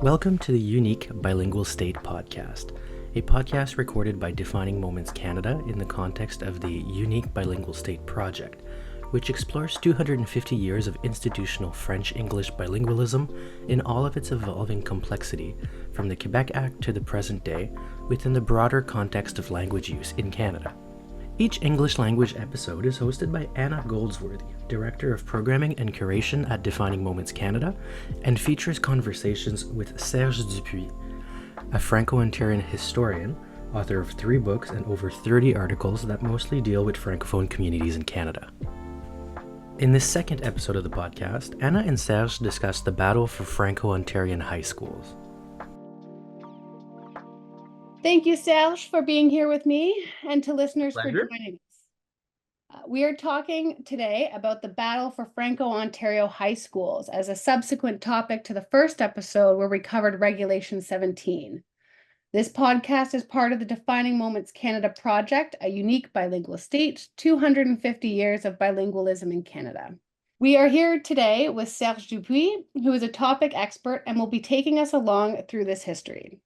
Welcome to the Unique Bilingual State Podcast, a podcast recorded by Defining Moments Canada in the context of the Unique Bilingual State Project, which explores 250 years of institutional French-English bilingualism in all of its evolving complexity, from the Quebec Act to the present day, within the broader context of language use in Canada. Each English language episode is hosted by Anna Goldsworthy, Director of Programming and Curation at Defining Moments Canada, and features conversations with Serge Dupuis, a Franco-Ontarian historian, author of 3 books and over 30 articles that mostly deal with Francophone communities in Canada. In this second episode of the podcast, Anna and Serge discuss the battle for Franco-Ontarian high schools. Thank you, Serge, for being here with me, and to listeners for joining us. We are talking today about the battle for Franco-Ontario high schools as a subsequent topic to the first episode where we covered Regulation 17. This podcast is part of the Defining Moments Canada project, a unique bilingual state, 250 years of bilingualism in Canada. We are here today with Serge Dupuis, who is a topic expert and will be taking us along through this history.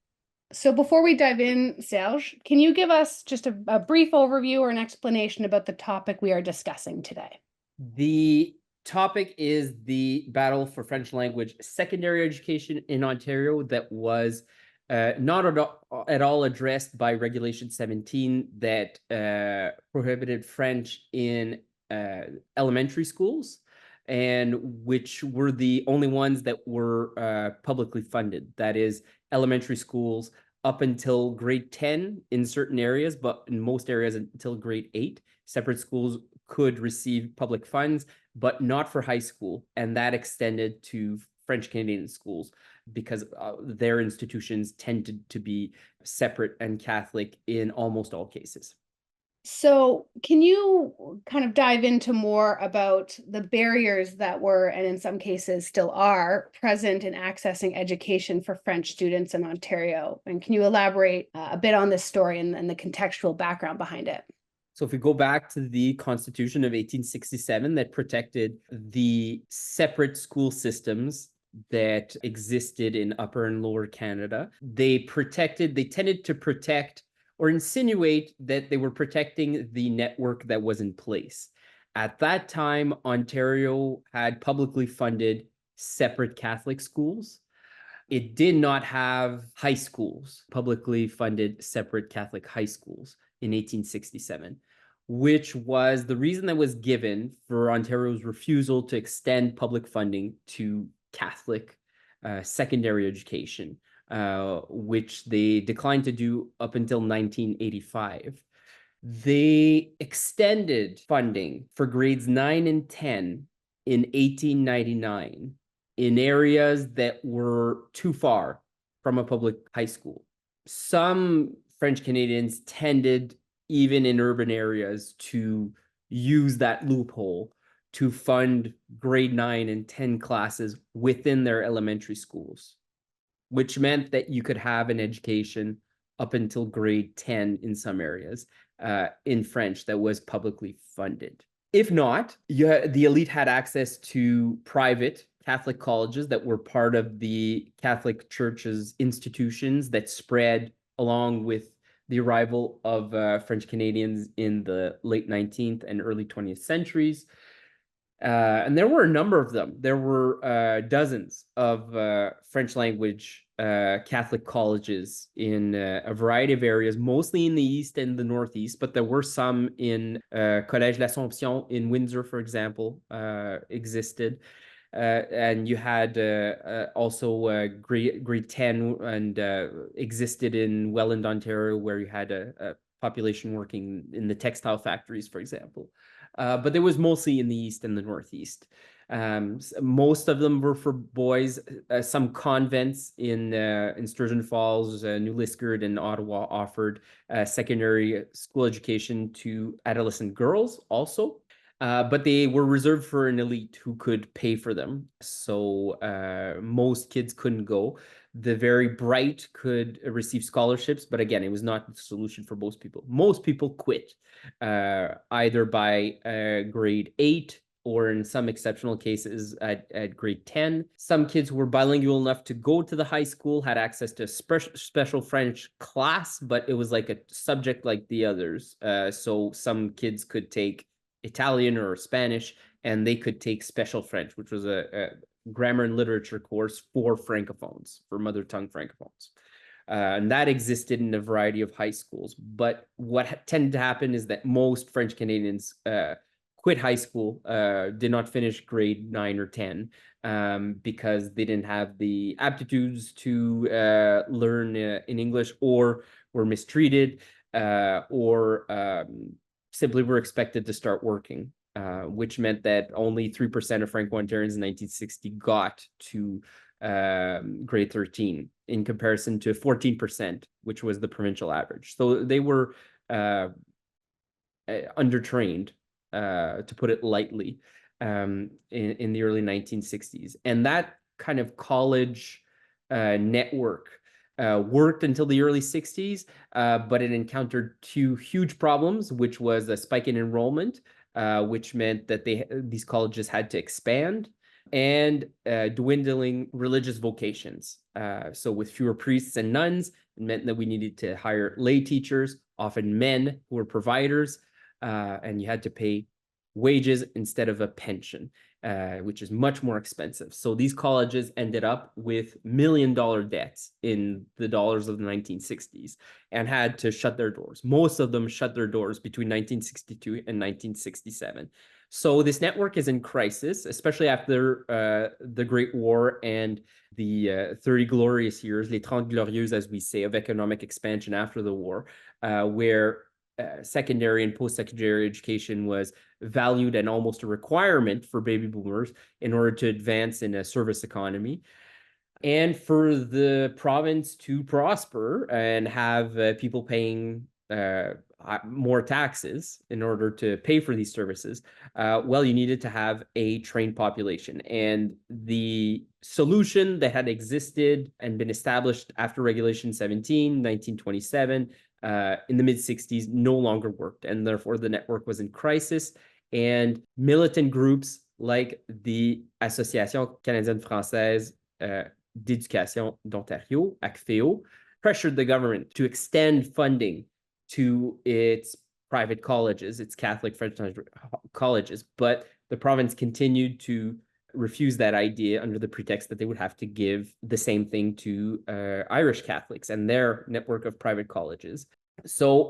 So before we dive in, Serge, can you give us just a brief overview or an explanation about the topic we are discussing today? The topic is the battle for French language secondary education in Ontario that was not at all addressed by Regulation 17 that prohibited French in elementary schools, and which were the only ones that were publicly funded. That is, elementary schools up until grade 10 in certain areas, but in most areas until grade 8. Separate schools could receive public funds, but not for high school. And that extended to French Canadian schools because their institutions tended to be separate and Catholic in almost all cases. So can you kind of dive into more about the barriers that were, and in some cases still are, present in accessing education for French students in Ontario? And can you elaborate a bit on this story and the contextual background behind it? So if we go back to the Constitution of 1867 that protected the separate school systems that existed in Upper and Lower Canada, they tended to protect or insinuate that they were protecting the network that was in place. At that time, Ontario had publicly funded separate Catholic schools. It did not have high schools, publicly funded separate Catholic high schools in 1867, which was the reason that was given for Ontario's refusal to extend public funding to Catholic secondary education. Which they declined to do up until 1985. They extended funding for grades 9 and 10 in 1899 in areas that were too far from a public high school. Some French Canadians tended, even in urban areas, to use that loophole to fund grade 9 and 10 classes within their elementary schools, which meant that you could have an education up until grade 10 in some areas in French that was publicly funded. If not, the elite had access to private Catholic colleges that were part of the Catholic Church's institutions that spread along with the arrival of French Canadians in the late 19th and early 20th centuries. And there were a number of them. There were dozens of French language Catholic colleges in a variety of areas, mostly in the East and the Northeast, but there were some in Collège l'Assomption in Windsor, for example, existed. And you had also grade 10 and existed in Welland, Ontario, where you had a population working in the textile factories, for example. But there was mostly in the East and the Northeast. Most of them were for boys. Some convents in Sturgeon Falls, New Liskeard, and Ottawa offered secondary school education to adolescent girls also. But they were reserved for an elite who could pay for them. So most kids couldn't go. The very bright could receive scholarships, but again, it was not the solution for most people. Most people quit either by grade 8 or in some exceptional cases at grade 10. Some kids who were bilingual enough to go to the high school had access to a special French class, but it was like a subject like the others. So some kids could take Italian or Spanish, and they could take special French, which was a grammar and literature course for Francophones, for mother tongue Francophones. And that existed in a variety of high schools. But what tended to happen is that most French Canadians quit high school, did not finish grade 9 or 10, because they didn't have the aptitudes to learn in English, or were mistreated, or simply were expected to start working, which meant that only 3% of Franco-Ontarians in 1960 got to grade 13 in comparison to 14%, which was the provincial average. So they were undertrained, to put it lightly, in the early 1960s. And that kind of college network worked until the early 60s, but it encountered two huge problems, which was a spike in enrollment, which meant that these colleges had to expand, and dwindling religious vocations. So with fewer priests and nuns, it meant that we needed to hire lay teachers, often men who were providers, and you had to pay wages instead of a pension, which is much more expensive. So these colleges ended up with million-dollar debts in the dollars of the 1960s and had to shut their doors. Most of them shut their doors between 1962 and 1967. So this network is in crisis, especially after the Great War and the 30 glorious years, les 30 glorieuses, as we say, of economic expansion after the war, where secondary and post-secondary education was valued and almost a requirement for baby boomers in order to advance in a service economy. And for the province to prosper and have people paying more taxes in order to pay for these services, well, you needed to have a trained population. And the solution that had existed and been established after Regulation 17, 1927, in the mid-60s no longer worked, and therefore the network was in crisis. And militant groups like the Association Canadienne-Française d'Éducation d'Ontario, ACFEO, pressured the government to extend funding to its private colleges, its Catholic French colleges, but the province continued to refuse that idea under the pretext that they would have to give the same thing to Irish Catholics and their network of private colleges. So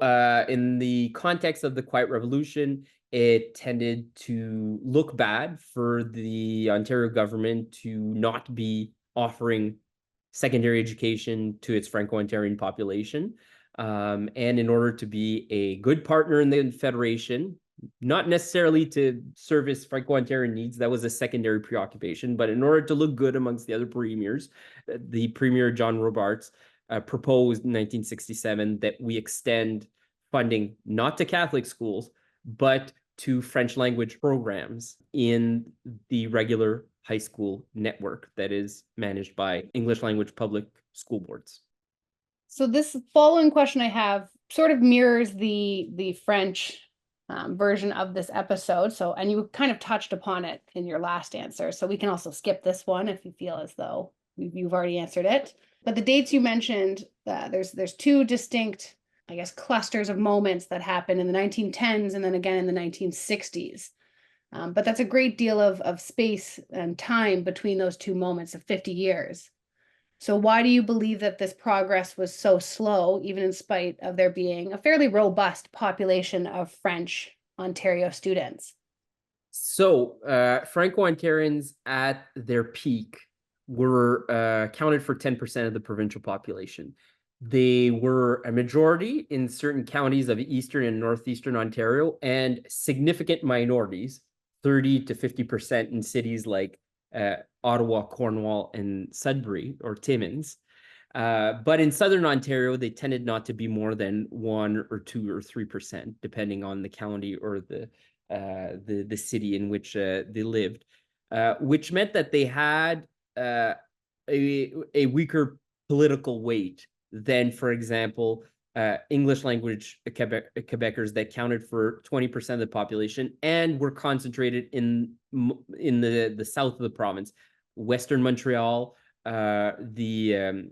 in the context of the Quiet Revolution, it tended to look bad for the Ontario government to not be offering secondary education to its Franco-Ontarian population. And in order to be a good partner in the Federation, not necessarily to service Franco-Ontarian needs, that was a secondary preoccupation, but in order to look good amongst the other premiers, the Premier John Robarts proposed in 1967 that we extend funding not to Catholic schools, but to French language programs in the regular high school network that is managed by English language public school boards. So this following question I have sort of mirrors the French version of this episode. So, and you kind of touched upon it in your last answer. So we can also skip this one if you feel as though you've already answered it. But the dates you mentioned, there's two distinct, I guess, clusters of moments that happen in the 1910s and then again in the 1960s. But that's a great deal of space and time between those two moments of 50 years. So why do you believe that this progress was so slow, even in spite of there being a fairly robust population of French Ontario students? So Franco-Ontarians at their peak were counted for 10% of the provincial population. They were a majority in certain counties of eastern and northeastern Ontario, and significant minorities, 30 to 50% in cities like Ottawa, Cornwall, and Sudbury or Timmins. But in southern Ontario, they tended not to be more than 1 or 2 or 3%, depending on the county or the city in which they lived, which meant that they had a weaker political weight than, for example, English language Quebecers that counted for 20% of the population and were concentrated in the south of the province, Western Montreal, the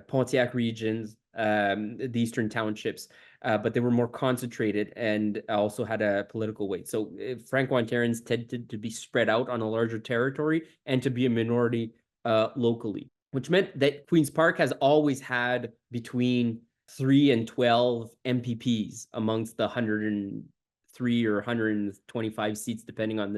Pontiac regions, the Eastern Townships, but they were more concentrated and also had a political weight. So Franco-Ontarians tended to be spread out on a larger territory and to be a minority locally, which meant that Queen's Park has always had between 3 and 12 MPPs amongst the 103 or 125 seats, depending on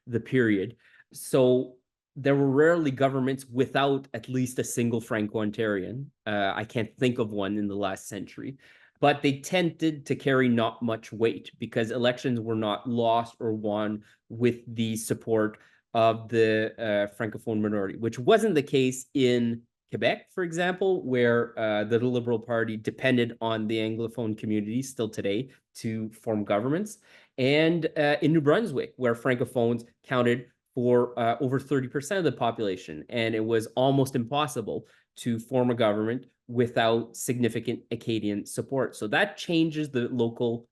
the period. So there were rarely governments without at least a single Franco-Ontarian. I can't think of one in the last century, but they tended to carry not much weight because elections were not lost or won with the support of the Francophone minority, which wasn't the case in Quebec, for example, where the Liberal Party depended on the Anglophone community still today to form governments, and in New Brunswick, where Francophones counted for over 30% of the population, and it was almost impossible to form a government without significant Acadian support. So that changes the local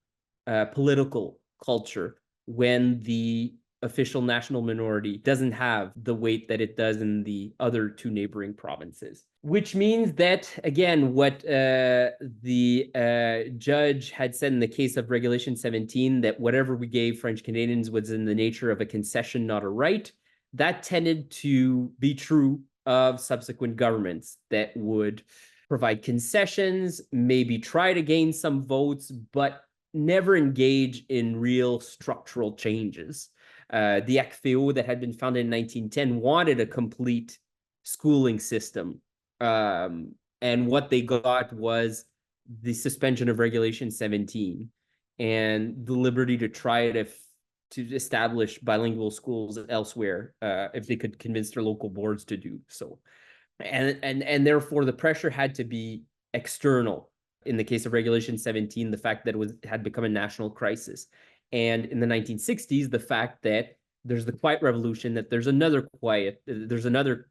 political culture when the official national minority doesn't have the weight that it does in the other two neighboring provinces. Which means that, again, what the judge had said in the case of Regulation 17, that whatever we gave French Canadians was in the nature of a concession, not a right, that tended to be true of subsequent governments that would provide concessions, maybe try to gain some votes, but never engage in real structural changes. The ACFEO that had been founded in 1910 wanted a complete schooling system. And what they got was the suspension of Regulation 17 and the liberty to try to establish bilingual schools elsewhere if they could convince their local boards to do so. And therefore the pressure had to be external. In the case of Regulation 17, the fact that it had become a national crisis. And in the 1960s, the fact that there's the Quiet Revolution, that there's another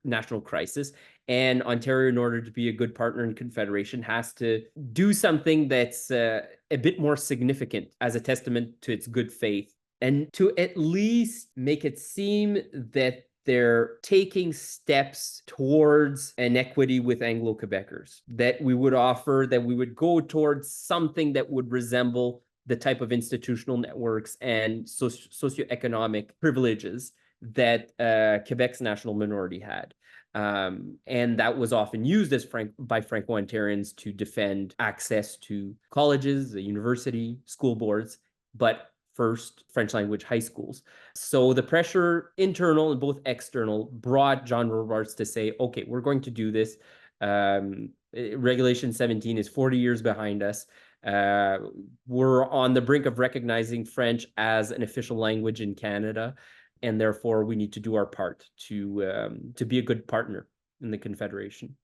national crisis, and Ontario, in order to be a good partner in Confederation, has to do something that's a bit more significant as a testament to its good faith, and to at least make it seem that they're taking steps towards an equity with Anglo-Quebecers, that we would go towards something that would resemble the type of institutional networks and socioeconomic privileges that Quebec's national minority had. And that was often used by Franco-Ontarians to defend access to colleges, the university, school boards, but first French language high schools. So the pressure, internal and both external, brought John Robarts to say, okay, we're going to do this. Regulation 17 is 40 years behind us. We're on the brink of recognizing French as an official language in Canada, and therefore we need to do our part to be a good partner in the Confederation.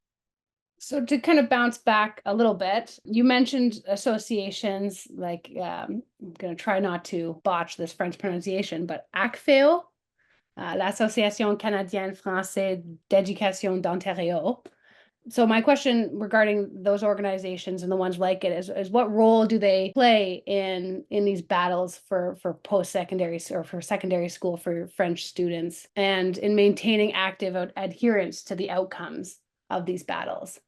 So to kind of bounce back a little bit, you mentioned associations like, I'm going to try not to botch this French pronunciation, but ACFEO, l'Association Canadienne Française d'Éducation d'Ontario. So my question regarding those organizations and the ones like it is what role do they play in these battles for post-secondary or for secondary school for French students, and in maintaining active adherence to the outcomes of these battles?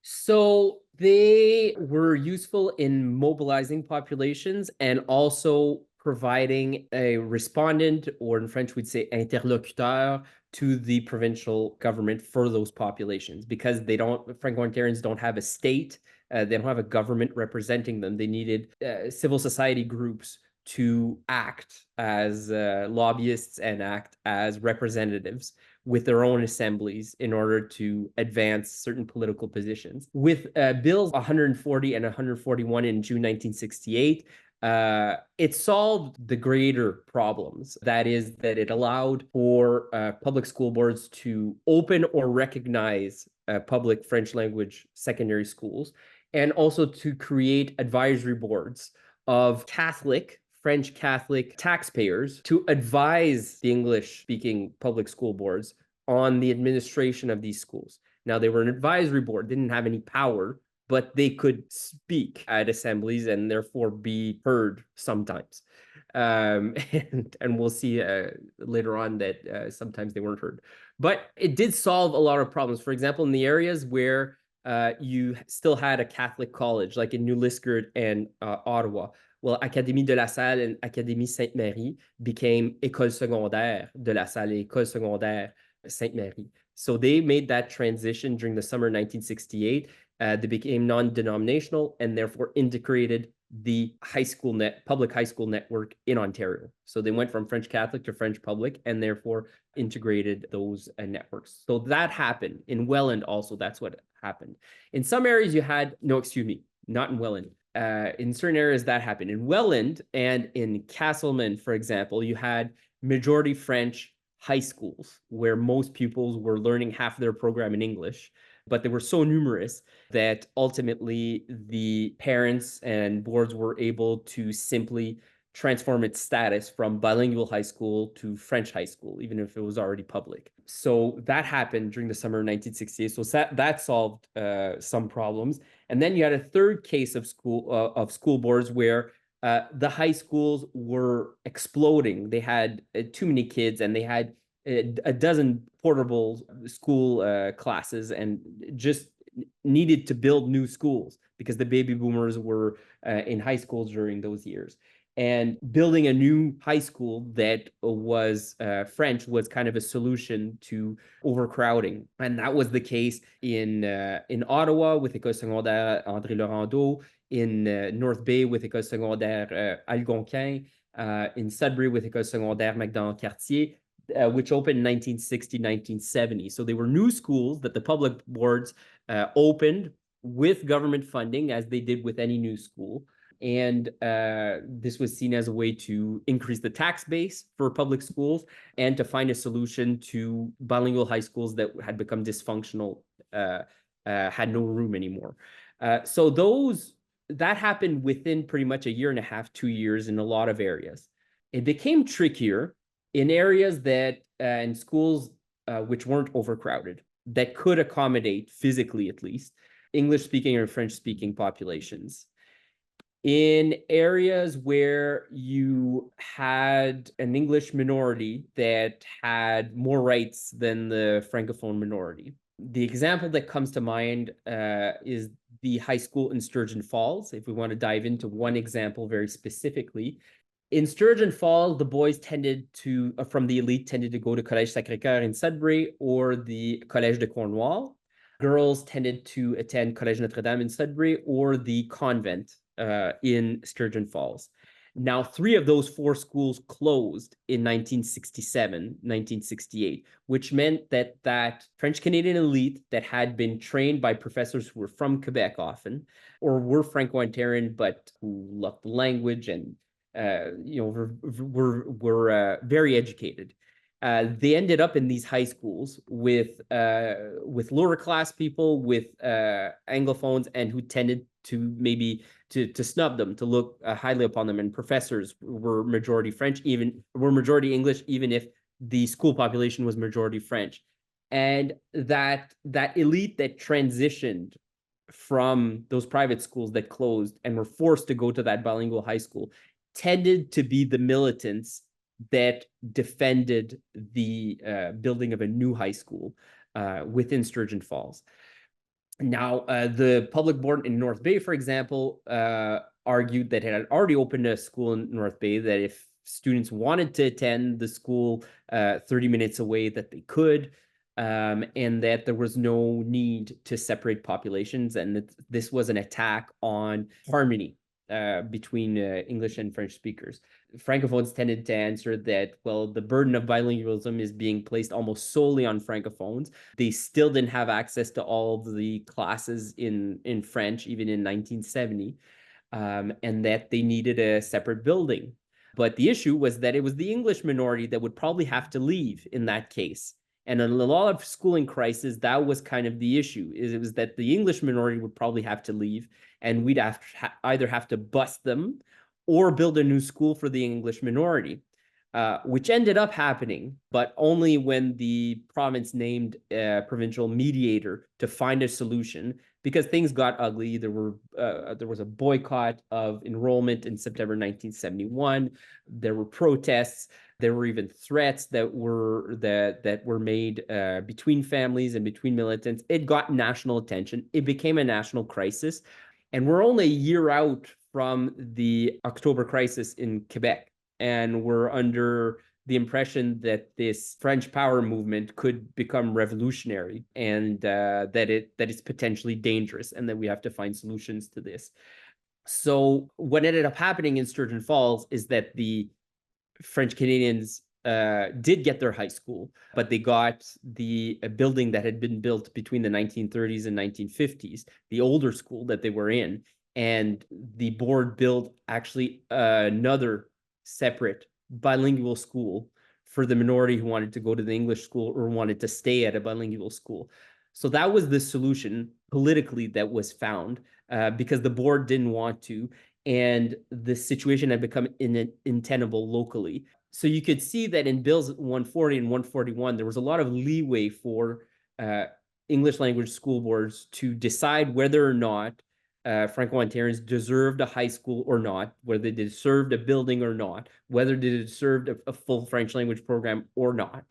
So they were useful in mobilizing populations and also providing a respondent, or in French we'd say interlocuteur, to the provincial government for those populations, because Franco-Ontarians don't have a state, they don't have a government representing them. They needed civil society groups to act as lobbyists and act as representatives with their own assemblies in order to advance certain political positions. With Bills 140 and 141 in June 1968, it solved the greater problems. That is, that it allowed for public school boards to open or recognize public French language secondary schools, and also to create advisory boards of French Catholic taxpayers to advise the English-speaking public school boards on the administration of these schools. Now, they were an advisory board, didn't have any power, but they could speak at assemblies and therefore be heard sometimes. And we'll see later on that sometimes they weren't heard. But it did solve a lot of problems. For example, in the areas where you still had a Catholic college, like in New Liskeard and Ottawa, well, Académie de la Salle and Académie Sainte-Marie became École secondaire de la Salle et École secondaire Sainte-Marie. So they made that transition during the summer 1968. They became non-denominational and therefore integrated the public high school network in Ontario. So they went from French Catholic to French public and therefore integrated those networks. So that happened. In Welland also, that's what happened. In some areas you had, no, excuse me, not in Welland. In certain areas that happened. In Welland and in Castleman, for example, you had majority French high schools where most pupils were learning half their program in English, but they were so numerous that ultimately the parents and boards were able to simply transform its status from bilingual high school to French high school, even if it was already public. So that happened during the summer of 1968. So that solved some problems. And then you had a third case of school boards where the high schools were exploding. They had too many kids and they had a dozen portable school classes and just needed to build new schools because the baby boomers were in high school during those years. And building a new high school that was French was kind of a solution to overcrowding. And that was the case in Ottawa with École secondaire André Laurendeau, in North Bay with École secondaire Algonquin, in Sudbury with École secondaire Macdonald-Cartier, which opened in 1960, 1970. So they were new schools that the public boards opened with government funding, as they did with any new school. And this was seen as a way to increase the tax base for public schools and to find a solution to bilingual high schools that had become dysfunctional, had no room anymore. So that happened within pretty much a year and a half, 2 years in a lot of areas. It became trickier in areas that, in schools which weren't overcrowded, that could accommodate, physically at least, English-speaking or French-speaking populations. In areas where you had an English minority that had more rights than the Francophone minority. The example that comes to mind is the high school in Sturgeon Falls. If we want to dive into one example very specifically, in Sturgeon Falls, the boys from the elite tended to go to Collège Sacré-Cœur in Sudbury or the Collège de Cornwall. Girls tended to attend Collège Notre-Dame in Sudbury or the convent in Sturgeon Falls. Now, 3 of those 4 schools closed in 1967, 1968, which meant that French-Canadian elite that had been trained by professors who were from Quebec often, or were Franco-Ontarian, but who loved the language and were very educated. They ended up in these high schools with lower class people, with Anglophones, and who tended to maybe to snub them, to look highly upon them. And professors were majority French, were majority English, even if the school population was majority French. And that elite that transitioned from those private schools that closed and were forced to go to that bilingual high school tended to be the militants that defended the building of a new high school within Sturgeon Falls. Now, the public board in North Bay, for example, argued that it had already opened a school in North Bay, that if students wanted to attend the school 30 minutes away, that they could, and that there was no need to separate populations, and that this was an attack on harmony between English and French speakers. Francophones tended to answer that, well, the burden of bilingualism is being placed almost solely on Francophones. They still didn't have access to all the classes in French, even in 1970, and that they needed a separate building. But the issue was that it was the English minority that would probably have to leave in that case. And in a lot of schooling crises, that was kind of the issue, it was that the English minority would probably have to leave, and we'd either have to bust them or build a new school for the English minority. which ended up happening, but only when the province named a provincial mediator to find a solution, because things got ugly. There was a boycott of enrollment in September 1971. There were protests. There were even threats that were made between families and between militants. It got national attention. It became a national crisis, and we're only a year out from the October crisis in Quebec, and we're under the impression that this French power movement could become revolutionary, and that it's potentially dangerous, and that we have to find solutions to this. So what ended up happening in Sturgeon Falls is that the French Canadians did get their high school, but they got a building that had been built between the 1930s and 1950s, the older school that they were in, and the board built actually another separate bilingual school for the minority who wanted to go to the English school or wanted to stay at a bilingual school. So that was the solution politically that was found, because the board didn't want to, and the situation had become untenable locally. So you could see that in Bills 140 and 141, there was a lot of leeway for English language school boards to decide whether or not Franco-Ontarians deserved a high school or not, whether they deserved a building or not, whether they deserved a full French language program or not,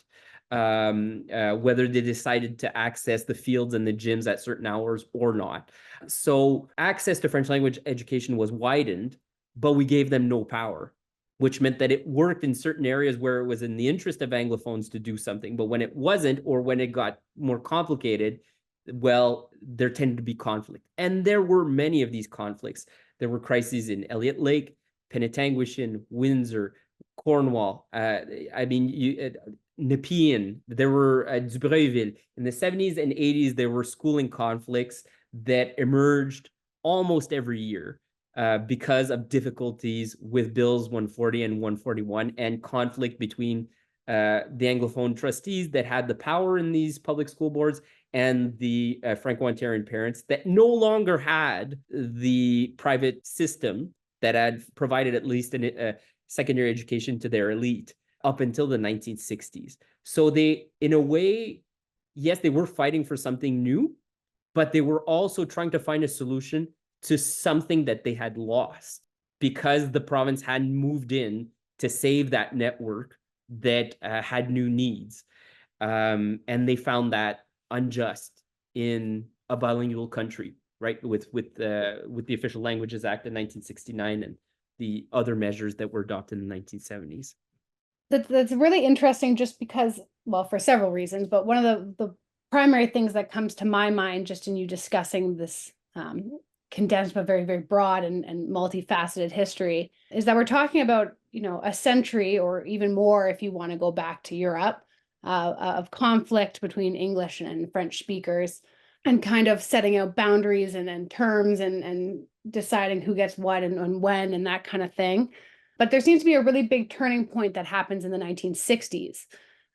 whether they decided to access the fields and the gyms at certain hours or not. So access to French language education was widened, but we gave them no power, which meant that it worked in certain areas where it was in the interest of Anglophones to do something. But when it wasn't, or when it got more complicated, well, there tended to be conflict. And there were many of these conflicts. There were crises in Elliott Lake, Penetanguishene, Windsor, Cornwall. Nepean. There were Dubreuilville. In the 70s and 80s, there were schooling conflicts that emerged almost every year because of difficulties with Bills 140 and 141 and conflict between the Anglophone trustees that had the power in these public school boards and the Franco-Ontarian parents that no longer had the private system that had provided at least a secondary education to their elite up until the 1960s. So they, in a way, yes, they were fighting for something new, but they were also trying to find a solution to something that they had lost because the province hadn't moved in to save that network that had new needs. And they found that unjust in a bilingual country, right? With the Official Languages Act in 1969 and the other measures that were adopted in the 1970s. That's really interesting just because, well, for several reasons, but one of the primary things that comes to my mind just in you discussing this condensed but very, very broad and multifaceted history is that we're talking about, a century or even more if you want to go back to Europe of conflict between English and French speakers and kind of setting out boundaries and terms and deciding who gets what and when and that kind of thing. But there seems to be a really big turning point that happens in the 1960s.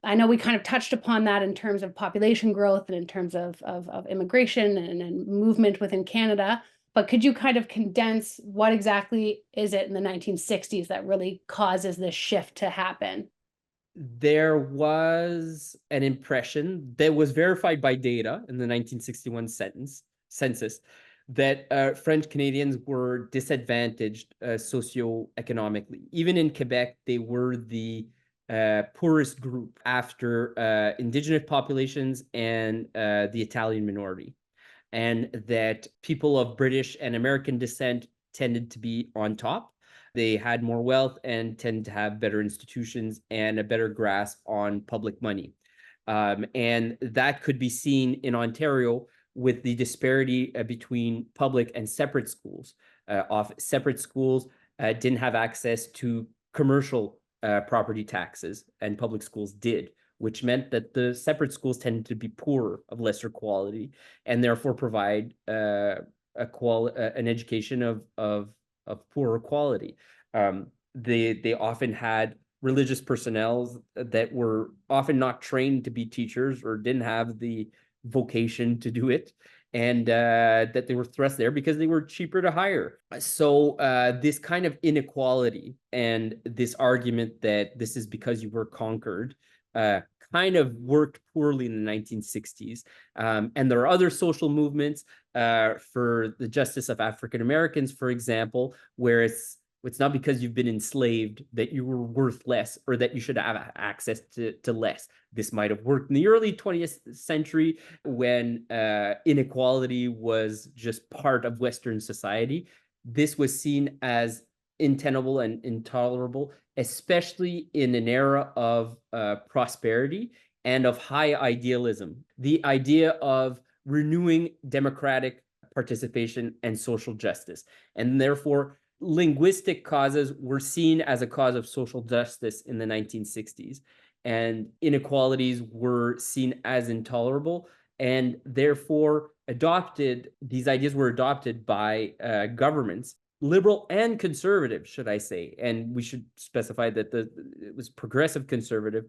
I know we kind of touched upon that in terms of population growth and in terms of immigration and movement within Canada. But could you kind of condense what exactly is it in the 1960s that really causes this shift to happen? There was an impression that was verified by data in the 1961 census that French Canadians were disadvantaged socioeconomically. Even in Quebec, they were the poorest group after Indigenous populations and the Italian minority, and that people of British and American descent tended to be on top. They had more wealth and tended to have better institutions and a better grasp on public money. And that could be seen in Ontario with the disparity between public and separate schools. Separate schools didn't have access to commercial property taxes, and public schools did, which meant that the separate schools tended to be poorer, of lesser quality, and therefore provide an education of poorer quality. They often had religious personnel that were often not trained to be teachers or didn't have the vocation to do it, and that they were thrust there because they were cheaper to hire. So this kind of inequality and this argument that this is because you were conquered kind of worked poorly in the 1960s. And there are other social movements for the justice of African Americans, for example, where it's not because you've been enslaved that you were worth less or that you should have access to less. This might have worked in the early 20th century when inequality was just part of Western society. This was seen as untenable and intolerable, especially in an era of prosperity and of high idealism. The idea of renewing democratic participation and social justice. And therefore, linguistic causes were seen as a cause of social justice in the 1960s. And inequalities were seen as intolerable, and therefore these ideas were adopted by governments, liberal and conservative, should I say. And we should specify that it was progressive conservative.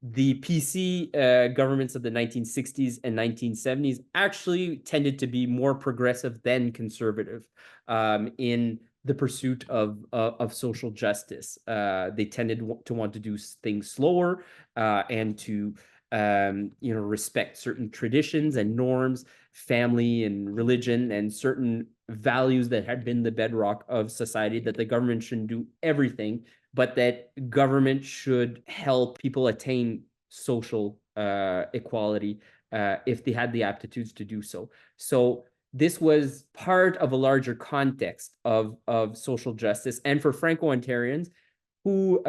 The PC governments of the 1960s and 1970s actually tended to be more progressive than conservative in the pursuit of social justice. They tended to want to do things slower and to respect certain traditions and norms, family and religion, and certain values that had been the bedrock of society, that the government shouldn't do everything, but that government should help people attain social equality if they had the aptitudes to do so. So this was part of a larger context of social justice. And for Franco-Ontarians who,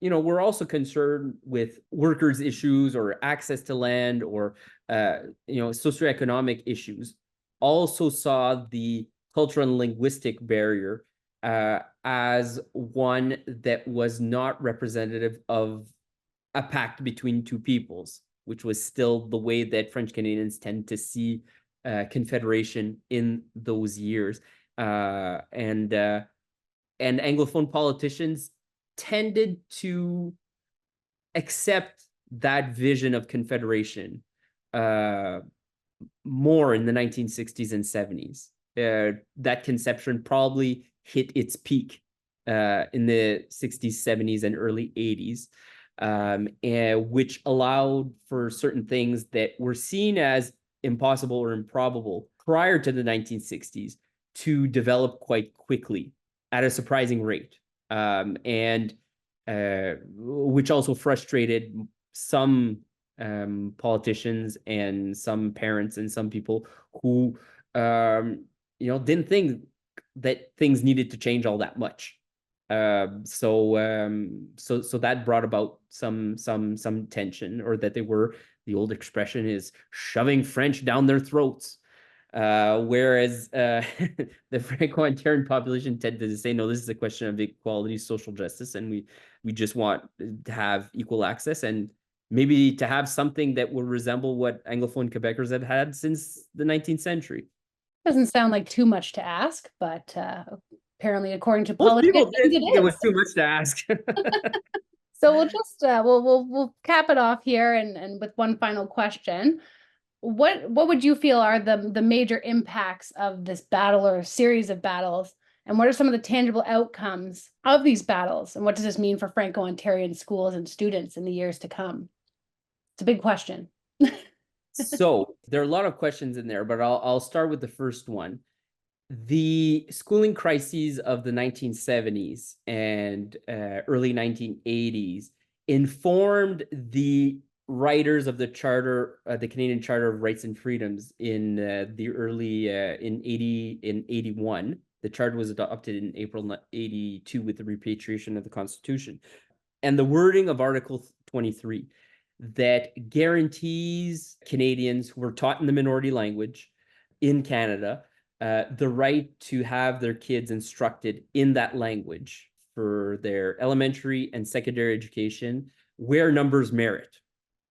were also concerned with workers' issues or access to land or, socioeconomic issues, also saw the cultural and linguistic barrier as one that was not representative of a pact between two peoples, which was still the way that French Canadians tend to see Confederation in those years. And Anglophone politicians tended to accept that vision of Confederation more in the 1960s and 70s. That conception probably hit its peak in the 60s, 70s, and early 80s, which allowed for certain things that were seen as impossible or improbable prior to the 1960s to develop quite quickly at a surprising rate, and which also frustrated some politicians and some parents and some people who didn't think that things needed to change all that much. So that brought about some tension, or that they were, the old expression is, shoving French down their throats. Whereas the Franco-Ontarian population tended to say, no, this is a question of equality, social justice, and we just want to have equal access, and maybe to have something that will resemble what Anglophone Quebecers have had since the 19th century. Doesn't sound like too much to ask, but apparently, according to Most people politicians, did think it was too much to ask. So we'll just we'll cap it off here, and with one final question. What would you feel are the major impacts of this battle or series of battles, and what are some of the tangible outcomes of these battles, and what does this mean for Franco-Ontarian schools and students in the years to come? It's a big question. So there are a lot of questions in there, but I'll start with the first one. The schooling crises of the 1970s and early 1980s informed the writers of the Charter, the Canadian Charter of Rights and Freedoms in the early in 81. The charter was adopted in April 82 with the repatriation of the Constitution, and the wording of Article 23 that guarantees Canadians who were taught in the minority language in Canada the right to have their kids instructed in that language for their elementary and secondary education where numbers merit.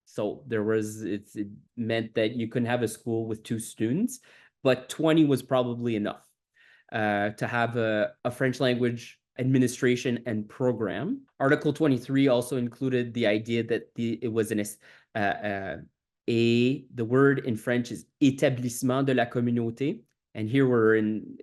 So it meant that you couldn't have a school with 2 students, but 20 was probably enough to have a French language administration and program. Article 23 also included the idea that it was the word in French is établissement de la communauté. And here we're in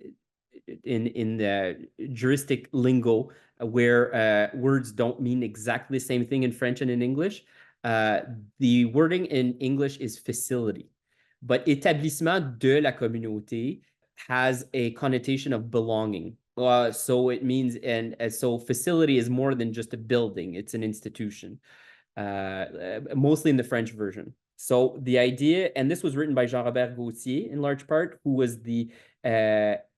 the juristic lingo where words don't mean exactly the same thing in French and in English. The wording in English is facility, but établissement de la communauté has a connotation of belonging. So it means, and so facility is more than just a building, it's an institution, mostly in the French version. So the idea, and this was written by Jean-Robert Gauthier in large part, who was the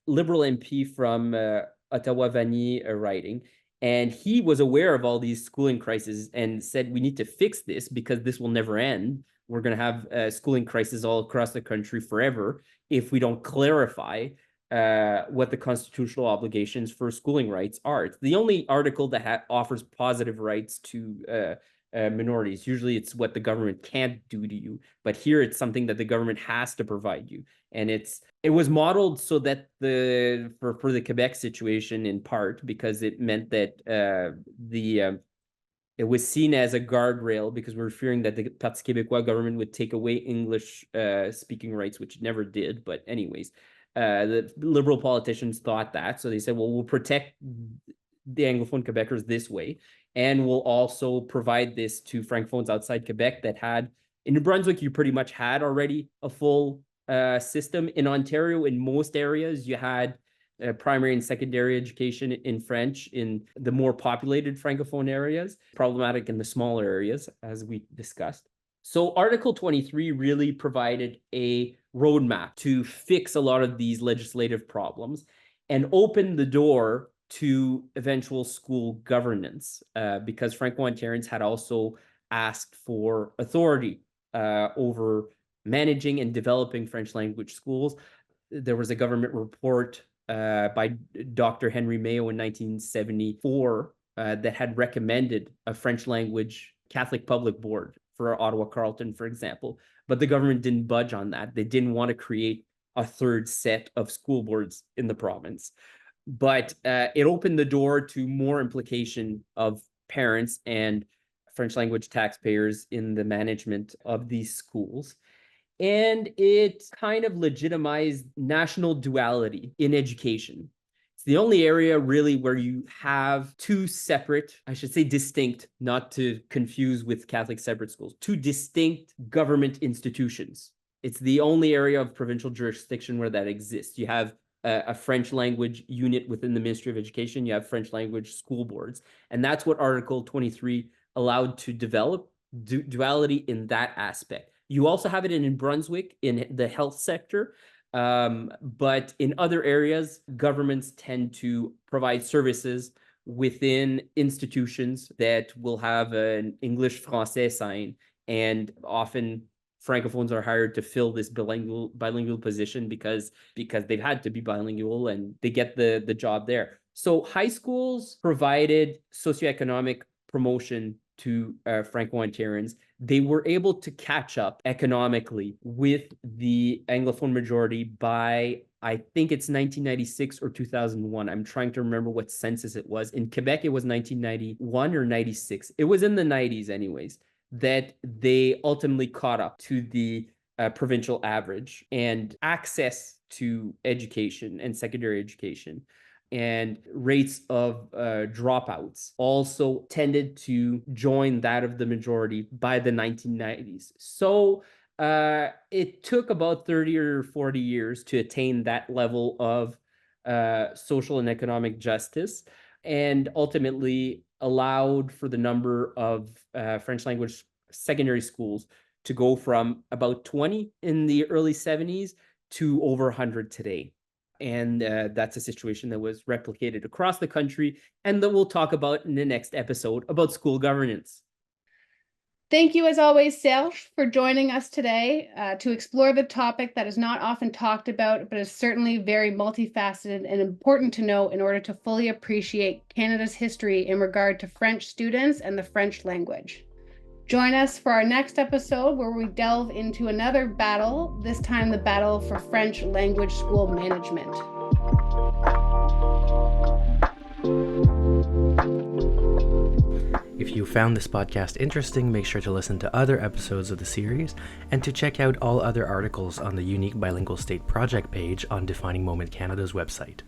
Liberal MP from Ottawa-Vanier writing. And he was aware of all these schooling crises and said, we need to fix this because this will never end. We're going to have schooling crises all across the country forever if we don't clarify what the constitutional obligations for schooling rights are. It's the only article that offers positive rights to minorities. Usually it's what the government can't do to you, but here it's something that the government has to provide you. And it was modeled so that for the Quebec situation in part, because it meant that it was seen as a guardrail because we were fearing that the Parti Québécois government would take away English speaking rights, which it never did. But anyways, the Liberal politicians thought that. So they said, well, we'll protect the Anglophone Quebecers this way. And we'll also provide this to Francophones outside Quebec that had, in New Brunswick, you pretty much had already a full system. In Ontario, in most areas, you had primary and secondary education in French in the more populated Francophone areas, problematic in the smaller areas, as we discussed. So Article 23 really provided a roadmap to fix a lot of these legislative problems and opened the door to eventual school governance, because Franco-Ontarians had also asked for authority over managing and developing French language schools. There was a government report by Dr. Henry Mayo in 1974 that had recommended a French language Catholic public board for Ottawa Carleton, for example, but the government didn't budge on that. They didn't want to create a third set of school boards in the province. But it opened the door to more implication of parents and French language taxpayers in the management of these schools. And it kind of legitimized national duality in education. It's the only area really where you have two separate, I should say distinct, not to confuse with Catholic separate schools, two distinct government institutions. It's the only area of provincial jurisdiction where that exists. You have a French language unit within the Ministry of Education, you have French language school boards. And that's what Article 23 allowed to develop, duality in that aspect. You also have it in New Brunswick in the health sector, but in other areas, governments tend to provide services within institutions that will have an English-Français sign, and often Francophones are hired to fill this bilingual position because they've had to be bilingual and they get the job there. So high schools provided socioeconomic promotion to Franco-Ontarians. They were able to catch up economically with the Anglophone majority by, I think it's 1996 or 2001. I'm trying to remember what census it was. In Quebec, it was 1991 or 96. It was in the 90s anyways, that they ultimately caught up to the provincial average, and access to education and secondary education and rates of dropouts also tended to join that of the majority by the 1990s. So it took about 30 or 40 years to attain that level of social and economic justice, and ultimately allowed for the number of French language secondary schools to go from about 20 in the early 70s to over 100 today. And that's a situation that was replicated across the country, and that we'll talk about in the next episode about school governance. Thank you, as always, Serge, for joining us today to explore the topic that is not often talked about, but is certainly very multifaceted and important to know in order to fully appreciate Canada's history in regard to French students and the French language. Join us for our next episode, where we delve into another battle, this time the battle for French language school management. If If you found this podcast interesting, make sure to listen to other episodes of the series and to check out all other articles on the Unique Bilingual State Project page on Defining Moment Canada's website.